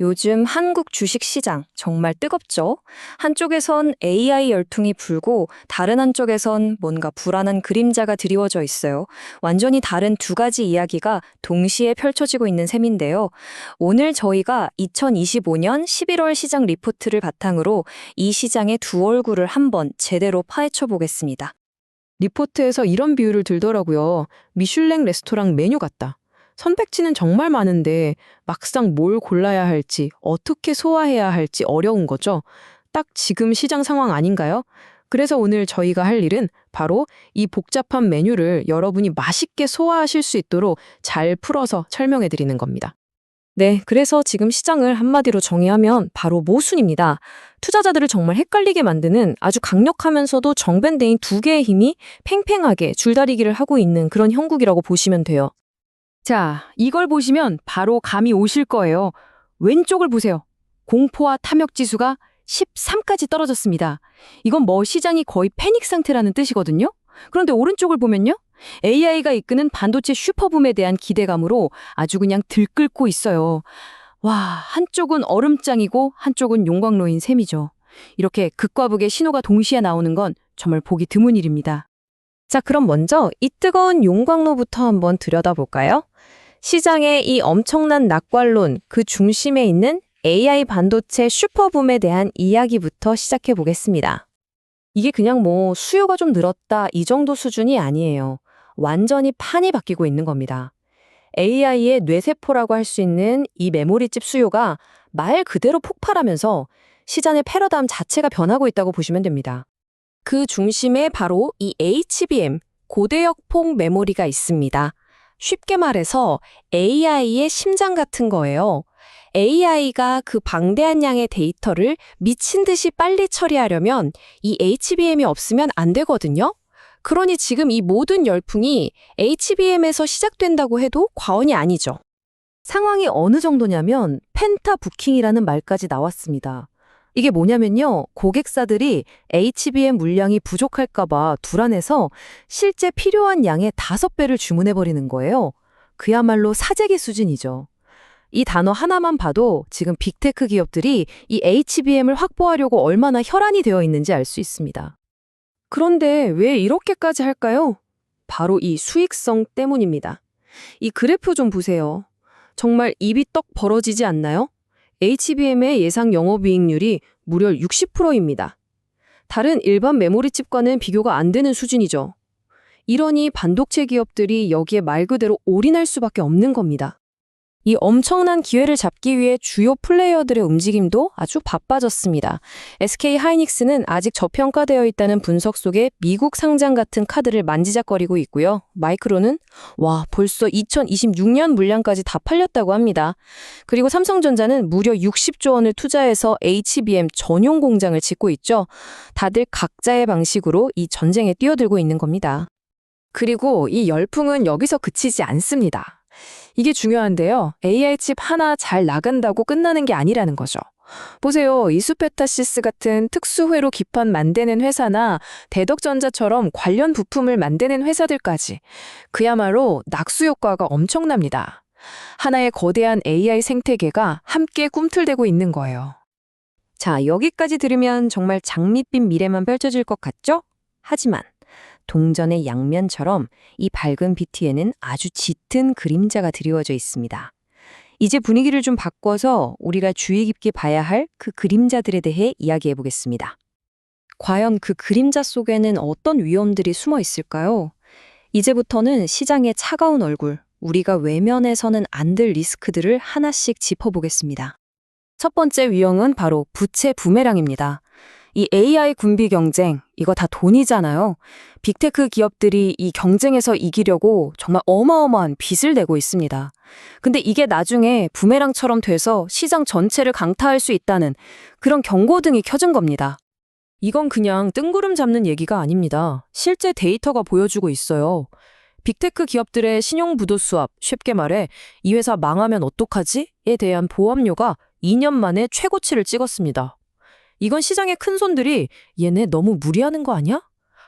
요즘 한국 주식시장 정말 뜨겁죠? 한쪽에선 AI 열풍이 불고 다른 한쪽에선 뭔가 불안한 그림자가 드리워져 있어요. 완전히 다른 두 가지 이야기가 동시에 펼쳐지고 있는 셈인데요. 오늘 저희가 2025년 11월 시장 리포트를 바탕으로 이 시장의 두 얼굴을 한번 제대로 파헤쳐 보겠습니다. 리포트에서 이런 비유를 들더라고요. 미슐랭 레스토랑 메뉴 같다. 선택지는 정말 많은데 막상 뭘 골라야 할지, 어떻게 소화해야 할지 어려운 거죠. 딱 지금 시장 상황 아닌가요? 그래서 오늘 저희가 할 일은 바로 이 복잡한 메뉴를 여러분이 맛있게 소화하실 수 있도록 잘 풀어서 설명해 드리는 겁니다. 네, 그래서 지금 시장을 한마디로 정의하면 바로 모순입니다. 투자자들을 정말 헷갈리게 만드는 아주 강력하면서도 정반대인 두 개의 힘이 팽팽하게 줄다리기를 하고 있는 그런 형국이라고 보시면 돼요. 자, 이걸 보시면 바로 감이 오실 거예요. 왼쪽을 보세요. 공포와 탐욕 지수가 13까지 떨어졌습니다. 이건 시장이 거의 패닉 상태라는 뜻이거든요. 그런데 오른쪽을 보면요. AI가 이끄는 반도체 슈퍼붐에 대한 기대감으로 아주 그냥 들끓고 있어요. 와, 한쪽은 얼음장이고 한쪽은 용광로인 셈이죠. 이렇게 극과 극의 신호가 동시에 나오는 건 정말 보기 드문 일입니다. 자, 그럼 먼저 이 뜨거운 용광로부터 한번 들여다볼까요? 시장의 이 엄청난 낙관론, 그 중심에 있는 AI 반도체 슈퍼붐에 대한 이야기부터 시작해 보겠습니다. 이게 그냥 수요가 좀 늘었다 이 정도 수준이 아니에요. 완전히 판이 바뀌고 있는 겁니다. AI의 뇌세포라고 할 수 있는 이 메모리칩 수요가 말 그대로 폭발하면서 시장의 패러다임 자체가 변하고 있다고 보시면 됩니다. 그 중심에 바로 이 HBM, 고대역폭 메모리가 있습니다. 쉽게 말해서 AI의 심장 같은 거예요. AI가 그 방대한 양의 데이터를 미친 듯이 빨리 처리하려면 이 HBM이 없으면 안 되거든요. 그러니 지금 이 모든 열풍이 HBM에서 시작된다고 해도 과언이 아니죠. 상황이 어느 정도냐면 펜타 부킹이라는 말까지 나왔습니다. 이게 뭐냐면요. 고객사들이 HBM 물량이 부족할까봐 불안해서 실제 필요한 양의 5배를 주문해버리는 거예요. 그야말로 사재기 수준이죠. 이 단어 하나만 봐도 지금 빅테크 기업들이 이 HBM을 확보하려고 얼마나 혈안이 되어 있는지 알 수 있습니다. 그런데 왜 이렇게까지 할까요? 바로 이 수익성 때문입니다. 이 그래프 좀 보세요. 정말 입이 떡 벌어지지 않나요? HBM의 예상 영업이익률이 무려 60%입니다. 다른 일반 메모리칩과는 비교가 안 되는 수준이죠. 이러니 반도체 기업들이 여기에 말 그대로 올인할 수밖에 없는 겁니다. 이 엄청난 기회를 잡기 위해 주요 플레이어들의 움직임도 아주 바빠졌습니다. SK 하이닉스는 아직 저평가되어 있다는 분석 속에 미국 상장 같은 카드를 만지작거리고 있고요. 마이크론은 벌써 2026년 물량까지 다 팔렸다고 합니다. 그리고 삼성전자는 무려 60조 원을 투자해서 HBM 전용 공장을 짓고 있죠. 다들 각자의 방식으로 이 전쟁에 뛰어들고 있는 겁니다. 그리고 이 열풍은 여기서 그치지 않습니다. 이게 중요한데요. AI 칩 하나 잘 나간다고 끝나는 게 아니라는 거죠. 보세요. 이수페타시스 같은 특수회로 기판 만드는 회사나 대덕전자처럼 관련 부품을 만드는 회사들까지 그야말로 낙수 효과가 엄청납니다. 하나의 거대한 AI 생태계가 함께 꿈틀대고 있는 거예요. 자, 여기까지 들으면 정말 장밋빛 미래만 펼쳐질 것 같죠? 하지만 동전의 양면처럼 이 밝은 빛 뒤에는 아주 짙은 그림자가 드리워져 있습니다. 이제 분위기를 좀 바꿔서 우리가 주의 깊게 봐야 할 그 그림자들에 대해 이야기해 보겠습니다. 과연 그 그림자 속에는 어떤 위험들이 숨어 있을까요? 이제부터는 시장의 차가운 얼굴, 우리가 외면해서는 안 될 리스크들을 하나씩 짚어보겠습니다. 첫 번째 위험은 바로 부채 부메랑입니다. 이 AI 군비 경쟁, 이거 다 돈이잖아요. 빅테크 기업들이 이 경쟁에서 이기려고 정말 어마어마한 빚을 내고 있습니다. 근데 이게 나중에 부메랑처럼 돼서 시장 전체를 강타할 수 있다는 그런 경고등이 켜진 겁니다. 이건 그냥 뜬구름 잡는 얘기가 아닙니다. 실제 데이터가 보여주고 있어요. 빅테크 기업들의 신용부도 수합, 쉽게 말해 이 회사 망하면 어떡하지?에 대한 보험료가 2년 만에 최고치를 찍었습니다. 이건 시장의 큰손들이 얘네 너무 무리하는 거 아니야?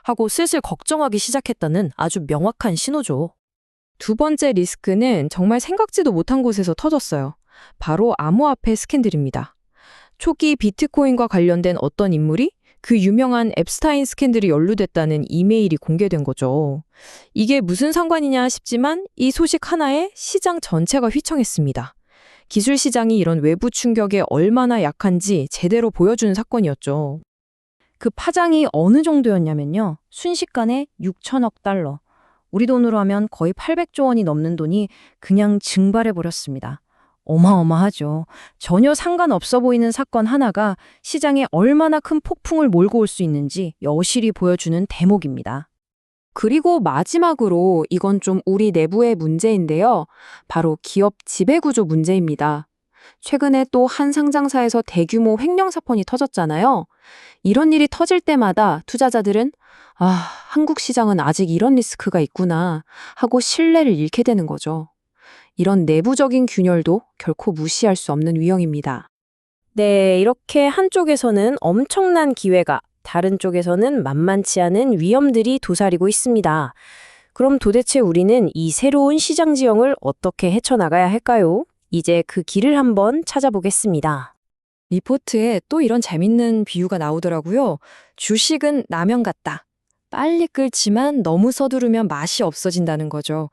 하고 슬슬 걱정하기 시작했다는 아주 명확한 신호죠. 두 번째 리스크는 정말 생각지도 못한 곳에서 터졌어요. 바로 암호화폐 스캔들입니다. 초기 비트코인과 관련된 어떤 인물이 그 유명한 앱스타인 스캔들이 연루됐다는 이메일이 공개된 거죠. 이게 무슨 상관이냐 싶지만 이 소식 하나에 시장 전체가 휘청했습니다. 기술 시장이 이런 외부 충격에 얼마나 약한지 제대로 보여주는 사건이었죠. 그 파장이 어느 정도였냐면요. 순식간에 6천억 달러. 우리 돈으로 하면 거의 800조 원이 넘는 돈이 그냥 증발해 버렸습니다. 어마어마하죠. 전혀 상관없어 보이는 사건 하나가 시장에 얼마나 큰 폭풍을 몰고 올 수 있는지 여실히 보여주는 대목입니다. 그리고 마지막으로 이건 좀 우리 내부의 문제인데요. 바로 기업 지배구조 문제입니다. 최근에 또 한 상장사에서 대규모 횡령 사건이 터졌잖아요. 이런 일이 터질 때마다 투자자들은 한국 시장은 아직 이런 리스크가 있구나 하고 신뢰를 잃게 되는 거죠. 이런 내부적인 균열도 결코 무시할 수 없는 위험입니다. 네, 이렇게 한쪽에서는 엄청난 기회가, 다른 쪽에서는 만만치 않은 위험들이 도사리고 있습니다. 그럼 도대체 우리는 이 새로운 시장 지형을 어떻게 헤쳐나가야 할까요? 이제 그 길을 한번 찾아보겠습니다. 리포트에 또 이런 재밌는 비유가 나오더라고요. 주식은 라면 같다. 빨리 끓지만 너무 서두르면 맛이 없어진다는 거죠.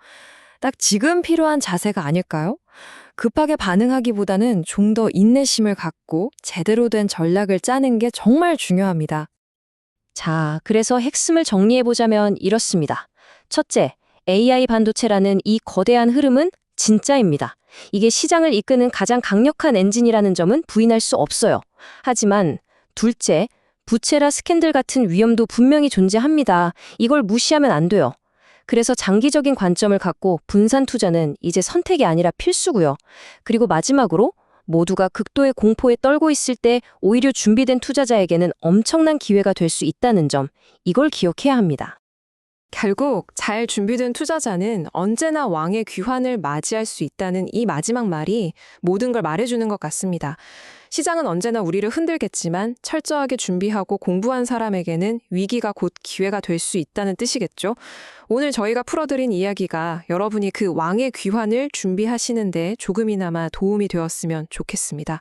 딱 지금 필요한 자세가 아닐까요? 급하게 반응하기보다는 좀 더 인내심을 갖고 제대로 된 전략을 짜는 게 정말 중요합니다. 자, 그래서 핵심을 정리해보자면 이렇습니다. 첫째, AI 반도체라는 이 거대한 흐름은 진짜입니다. 이게 시장을 이끄는 가장 강력한 엔진이라는 점은 부인할 수 없어요. 하지만 둘째, 부채라 스캔들 같은 위험도 분명히 존재합니다. 이걸 무시하면 안 돼요. 그래서 장기적인 관점을 갖고 분산 투자는 이제 선택이 아니라 필수고요. 그리고 마지막으로 모두가 극도의 공포에 떨고 있을 때 오히려 준비된 투자자에게는 엄청난 기회가 될 수 있다는 점, 이걸 기억해야 합니다. 결국 잘 준비된 투자자는 언제나 왕의 귀환을 맞이할 수 있다는 이 마지막 말이 모든 걸 말해주는 것 같습니다. 시장은 언제나 우리를 흔들겠지만 철저하게 준비하고 공부한 사람에게는 위기가 곧 기회가 될 수 있다는 뜻이겠죠. 오늘 저희가 풀어드린 이야기가 여러분이 그 왕의 귀환을 준비하시는데 조금이나마 도움이 되었으면 좋겠습니다.